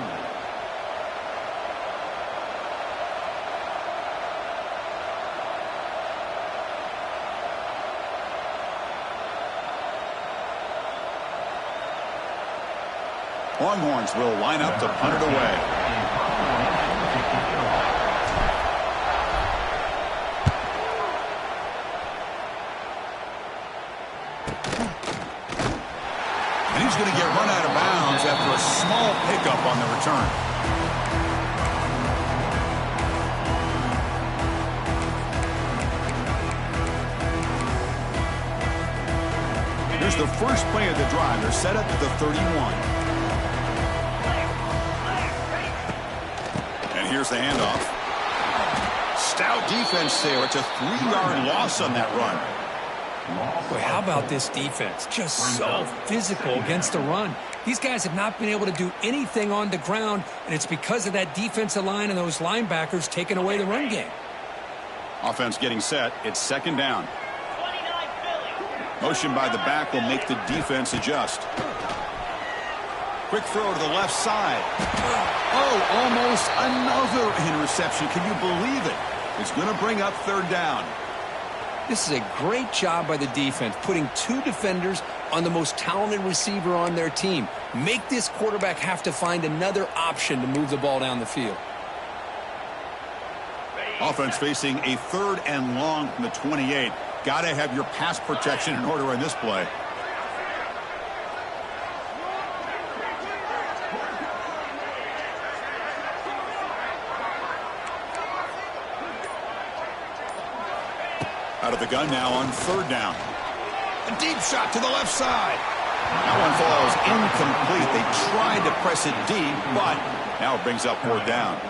Longhorns will line up to punt it away. And he's going to get run out of bounds after a small pickup on the return. Here's the first play of the drive. They're set up at the 31. Here's the handoff. Stout defense there. It's a 3-yard loss on that run. Boy, how about this defense? Just so physical against the run. These guys have not been able to do anything on the ground, and it's because of that defensive line and those linebackers taking away the run game. Offense getting set. It's second down. Motion by the back will make the defense adjust. Quick throw to the left side. Oh, almost another interception. Can you believe it? It's going to bring up third down. This is a great job by the defense, putting two defenders on the most talented receiver on their team. Make this quarterback have to find another option to move the ball down the field. Offense facing a third and long from the 28. Got to have your pass protection in order on this play. Out of the gun now on third down. A deep shot to the left side. That one falls incomplete. They tried to press it deep, but now it brings up fourth down.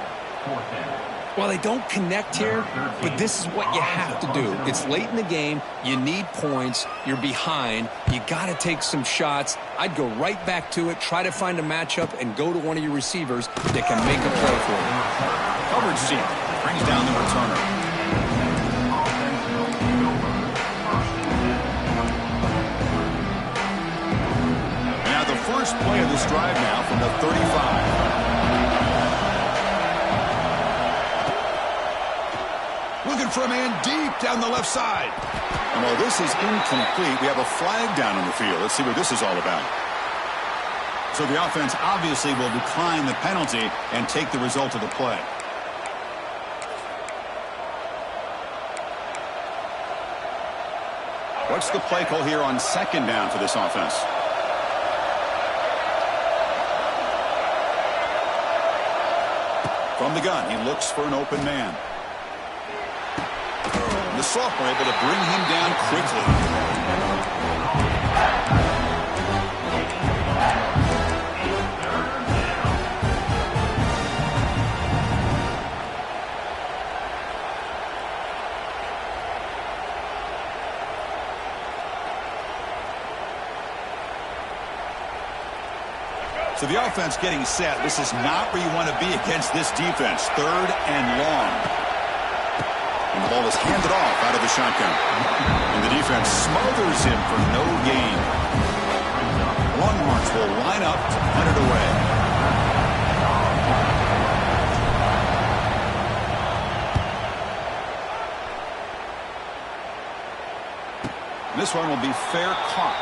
Well, they don't connect here, but this is what you have to do. It's late in the game. You need points. You're behind. You got to take some shots. I'd go right back to it, try to find a matchup, and go to one of your receivers that can make a play for you. Coverage team brings down the returner. First play of this drive now from the 35. Looking for a man deep down the left side. And while this is incomplete, we have a flag down on the field. Let's see what this is all about. So the offense obviously will decline the penalty and take the result of the play. What's the play call here on second down for this offense? From the gun, he looks for an open man. The sophomore able to bring him down quickly. So the offense getting set. This is not where you want to be against this defense. Third and long. And the ball is handed off out of the shotgun. And the defense smothers him for no gain. Longhorns will line up to punt it away. This one will be fair caught.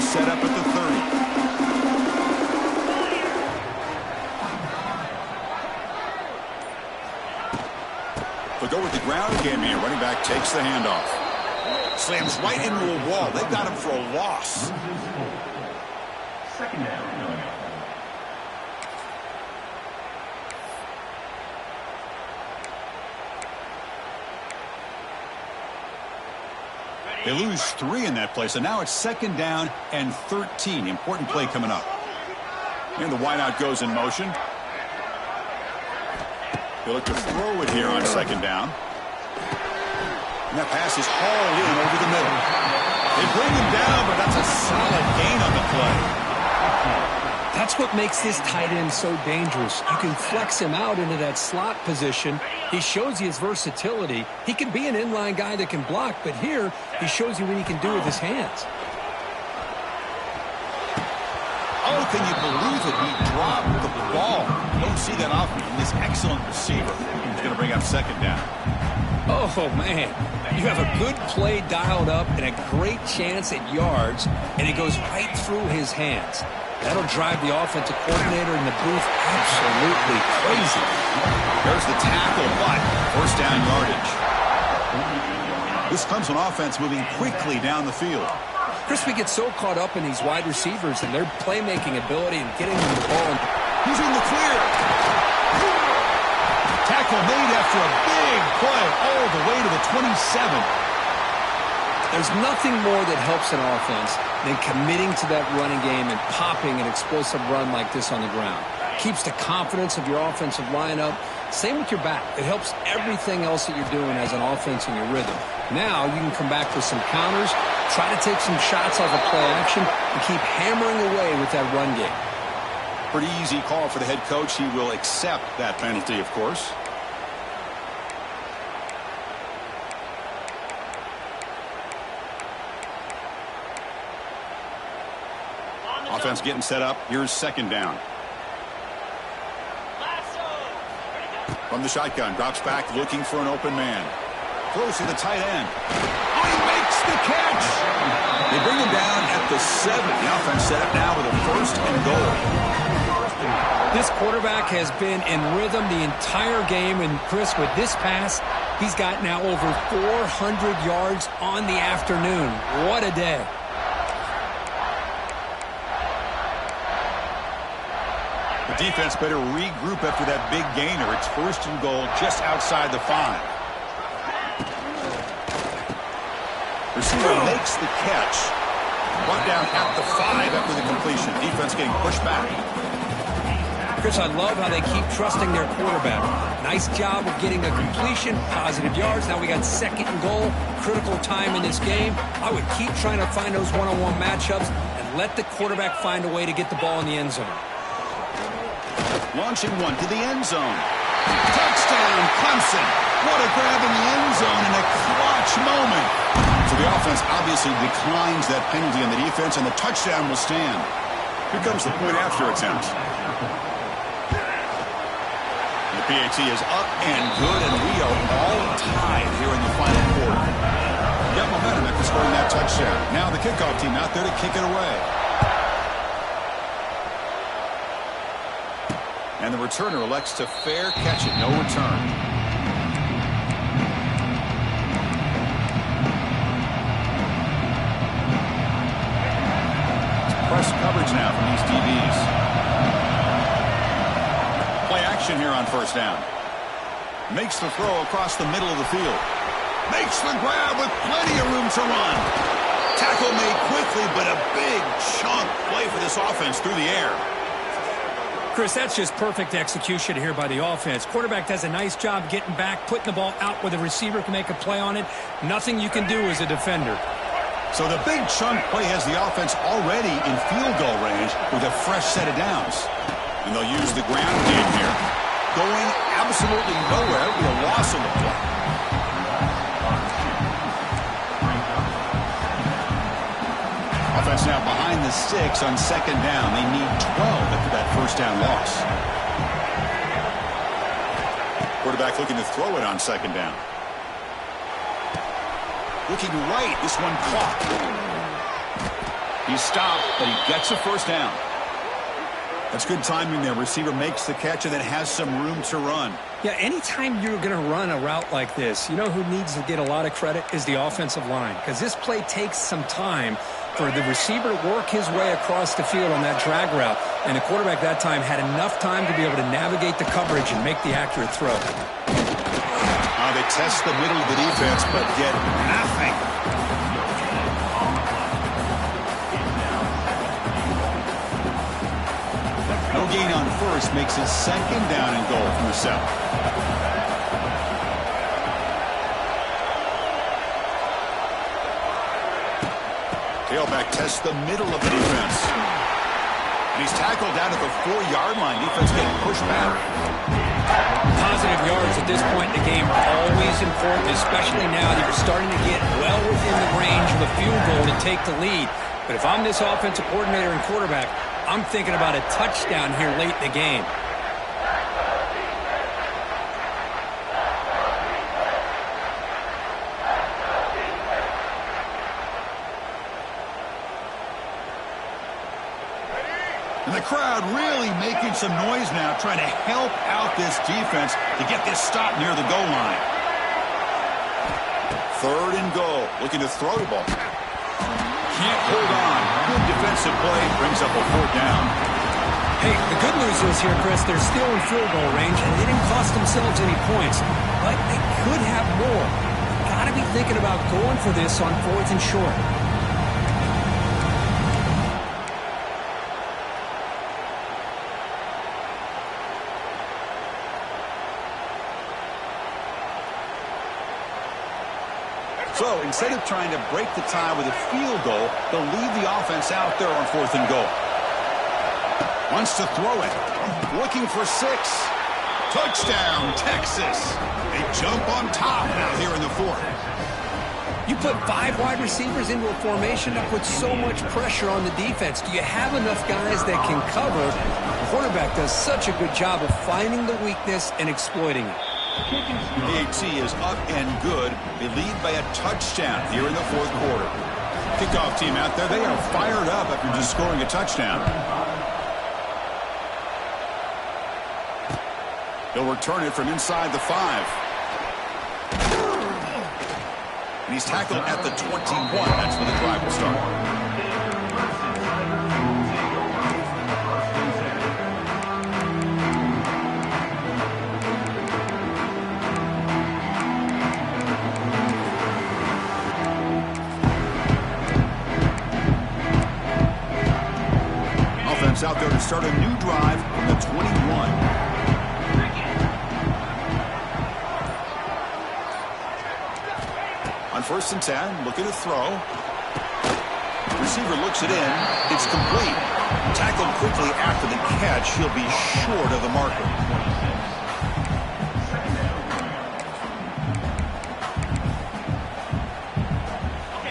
Set up at the 30. They'll go with the ground game here. Running back takes the handoff. Slams right into a wall. They've got him for a loss. Second down. They lose 3 in that play, so now it's second down and 13. Important play coming up. And the wideout goes in motion. They look to throw it here on second down. And that pass is hauled in over the middle. They bring him down, but that's a solid gain on the play. That's what makes this tight end so dangerous. You can flex him out into that slot position. He shows you his versatility. He can be an inline guy that can block, but here he shows you what he can do with his hands. Oh, can you believe it? He dropped the ball. Don't see that often from this excellent receiver. He's going to bring up second down. Oh, man. You have a good play dialed up and a great chance at yards, and it goes right through his hands. That'll drive the offensive coordinator in the booth absolutely crazy. There's the tackle, but first down yardage. This comes from offense moving quickly down the field. Chris, we get so caught up in these wide receivers and their playmaking ability and getting them the ball. He's in the clear. Tackle tackle made after a big play all the way to the 27. There's nothing more that helps an offense than committing to that running game and popping an explosive run like this on the ground. Keeps the confidence of your offensive line up. Same with your back. It helps everything else that you're doing as an offense in your rhythm. Now you can come back with some counters, try to take some shots off of play action, and keep hammering away with that run game. Pretty easy call for the head coach. He will accept that penalty, of course. Offense getting set up. Here's second down. From the shotgun, drops back looking for an open man. Throws to the tight end. Oh, he makes the catch. They bring him down at the 7. The offense set up now with a 1st and goal. This quarterback has been in rhythm the entire game, and Chris, with this pass, he's got now over 400 yards on the afternoon. What a day. The defense better regroup after that big gainer. It's 1st and goal just outside the 5. Receiver makes the catch. Brought down at the 5 after the completion. Defense getting pushed back. Chris, I love how they keep trusting their quarterback. Nice job of getting a completion, positive yards. Now we got 2nd and goal, critical time in this game. I would keep trying to find those one-on-one matchups and let the quarterback find a way to get the ball in the end zone. Launching one to the end zone. Touchdown, Clemson. What a grab in the end zone in a clutch moment. So the offense obviously declines that penalty on the defense, and the touchdown will stand. Here comes the point after attempt. The PAT is up and good, and we are all tied here in the final quarter. Got momentum after scoring that touchdown. Now the kickoff team out there to kick it away. And the returner elects to fair catch it. No return. Press coverage now from these DBs. Play action here on 1st down. Makes the throw across the middle of the field. Makes the grab with plenty of room to run. Tackle made quickly, but a big chunk play for this offense through the air. Chris, that's just perfect execution here by the offense. Quarterback does a nice job getting back, putting the ball out where the receiver can make a play on it. Nothing you can do as a defender. So the big chunk play has the offense already in field goal range with a fresh set of downs. And they'll use the ground game here. Going absolutely nowhere with a loss of the play. Offense now behind the 6 on 2nd down. They need 12 after that 1st down loss. Quarterback looking to throw it on 2nd down. Looking right. This one caught. He's stopped, but he gets a 1st down. That's good timing there. Receiver makes the catch and then has some room to run. Yeah, anytime you're going to run a route like this, you know who needs to get a lot of credit is the offensive line, because this play takes some time for the receiver to work his way across the field on that drag route, and the quarterback that time had enough time to be able to navigate the coverage and make the accurate throw. They test the middle of the defense, but get nothing. No gain on 1st makes it 2nd down and goal from the 7. Tailback tests the middle of the defense. And he's tackled down at the 4-yard line. Defense getting pushed back. Positive yards at this point in the game are always important, especially now that you're starting to get well within the range of a field goal to take the lead. But if I'm this offensive coordinator and quarterback, I'm thinking about a touchdown here late in the game. And the crowd really making some noise now, trying to help out this defense to get this stop near the goal line. 3rd and goal, looking to throw the ball. Can't hold on. Good defensive play, brings up a 4th down. Hey, the good news is here, Chris, they're still in field goal range, and they didn't cost themselves any points. But they could have more. Got to be thinking about going for this on 4th and short. So instead of trying to break the tie with a field goal, they'll leave the offense out there on 4th and goal. Wants to throw it. Looking for 6. Touchdown, Texas. They jump on top now here in the 4th. You put 5 wide receivers into a formation that puts so much pressure on the defense. Do you have enough guys that can cover? The quarterback does such a good job of finding the weakness and exploiting it. PAT is up and good. They lead by a touchdown here in the 4th quarter. Kickoff team out there, they are fired up after just scoring a touchdown. He'll return it from inside the 5. And he's tackled at the 21. That's where the drive will start. Out there to start a new drive from the 21. On 1st and 10, looking to throw. Receiver looks it in. It's complete. Tackled quickly after the catch. He'll be short of the marker.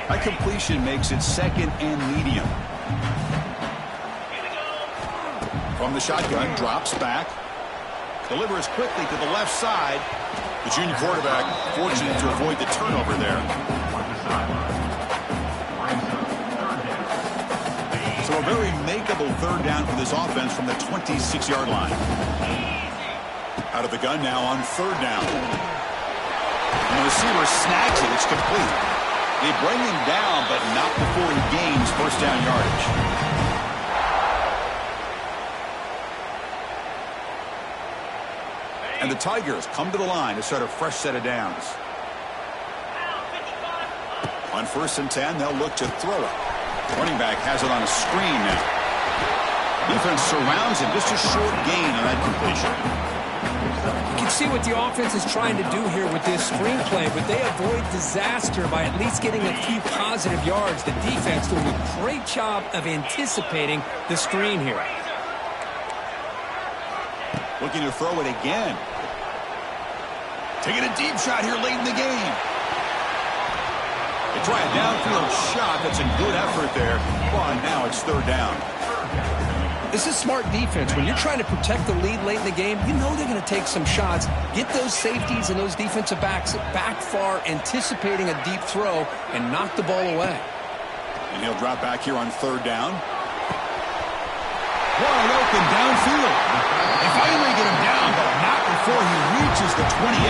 That completion makes it 2nd and medium. From the shotgun, drops back. Delivers quickly to the left side. The junior quarterback fortunate to avoid the turnover there. So a very makeable 3rd down for this offense from the 26-yard line. Out of the gun now on 3rd down. And the receiver snags it. It's complete. They bring him down, but not before he gains 1st down yardage. And the Tigers come to the line to start a fresh set of downs. On 1st and 10, they'll look to throw it. Running back has it on a screen now. Defense surrounds him. Just a short gain on that completion. You can see what the offense is trying to do here with this screenplay, but they avoid disaster by at least getting a few positive yards. The defense doing a great job of anticipating the screen here. Looking to throw it again. Taking a deep shot here late in the game. They try a downfield shot. That's a good effort there. But now it's 3rd down. This is smart defense. When you're trying to protect the lead late in the game, you know they're going to take some shots. Get those safeties and those defensive backs back far, anticipating a deep throw, and knock the ball away. And he'll drop back here on 3rd down. Wide open downfield. They finally get him down, but not before he reaches the 28.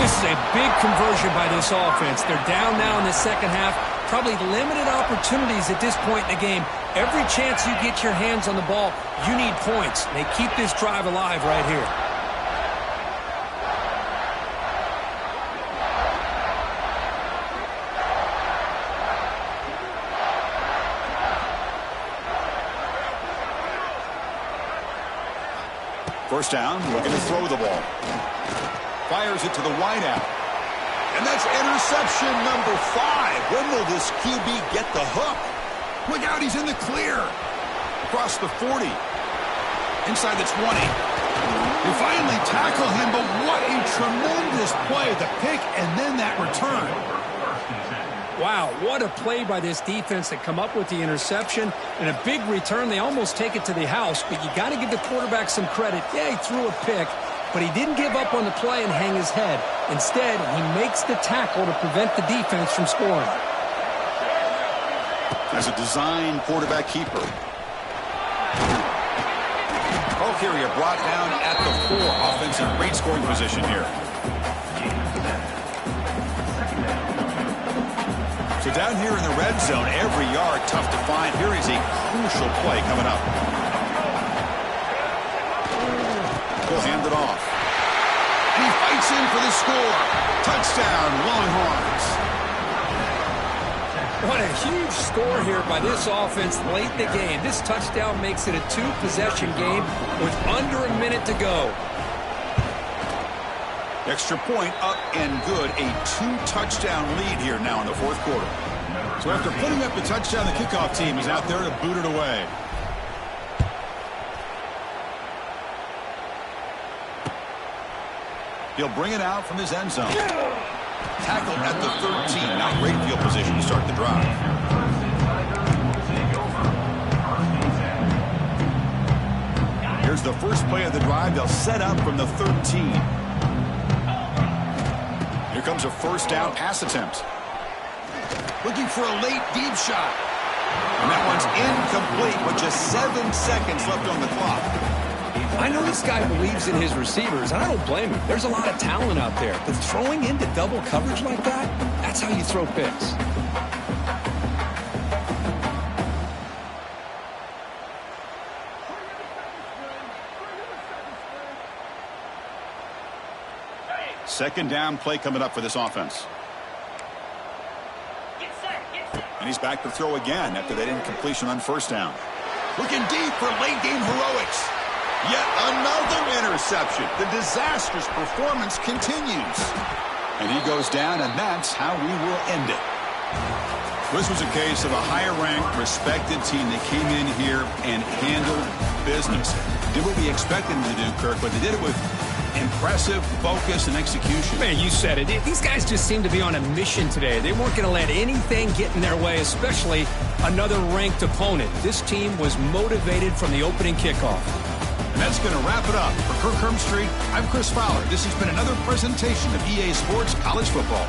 This is a big conversion by this offense. They're down now in the 2nd half. Probably limited opportunities at this point in the game. Every chance you get your hands on the ball, you need points. They keep this drive alive right here. First down, looking to throw the ball. Fires it to the wideout. And that's interception number 5. When will this QB get the hook? Look out, he's in the clear. Across the 40. Inside the 20. They finally tackle him, but what a tremendous play. The pick and then that return. Wow, what a play by this defense to come up with the interception and a big return. They almost take it to the house, but you got to give the quarterback some credit. Yeah, he threw a pick, but he didn't give up on the play and hang his head. Instead, he makes the tackle to prevent the defense from scoring. As a design quarterback keeper. Ball carrier brought down at the 4. Offensive great scoring position here. So down here in the red zone, every yard tough to find. Here is a crucial play coming up. He'll hand it off. And he fights in for the score. Touchdown, Longhorns. What a huge score here by this offense late in the game. This touchdown makes it a two-possession game with under a minute to go. Extra point up and good. A two-touchdown lead here now in the fourth quarter. So after putting up the touchdown, the kickoff team is out there to boot it away. He'll bring it out from his end zone. Tackled at the 13. Now great field position to start the drive. Here's the first play of the drive. They'll set up from the 13. Here comes a first down pass attempt. Looking for a late deep shot. And that one's incomplete with just 7 seconds left on the clock. I know this guy believes in his receivers, and I don't blame him. There's a lot of talent out there. But throwing into double coverage like that, that's how you throw picks. Second down play coming up for this offense. And he's back to throw again after that incompletion on first down. Looking deep for late game heroics. Yet another interception. The disastrous performance continues. And he goes down, and that's how we will end it. This was a case of a higher-ranked, respected team that came in here and handled business. Did what we expected them to do, Kirk, but they did it with impressive focus and execution. Man, you said it. These guys just seem to be on a mission today. They weren't going to let anything get in their way, especially another ranked opponent. This team was motivated from the opening kickoff. And that's going to wrap it up. For Kirk Herbstreit, I'm Chris Fowler. This has been another presentation of EA Sports College Football.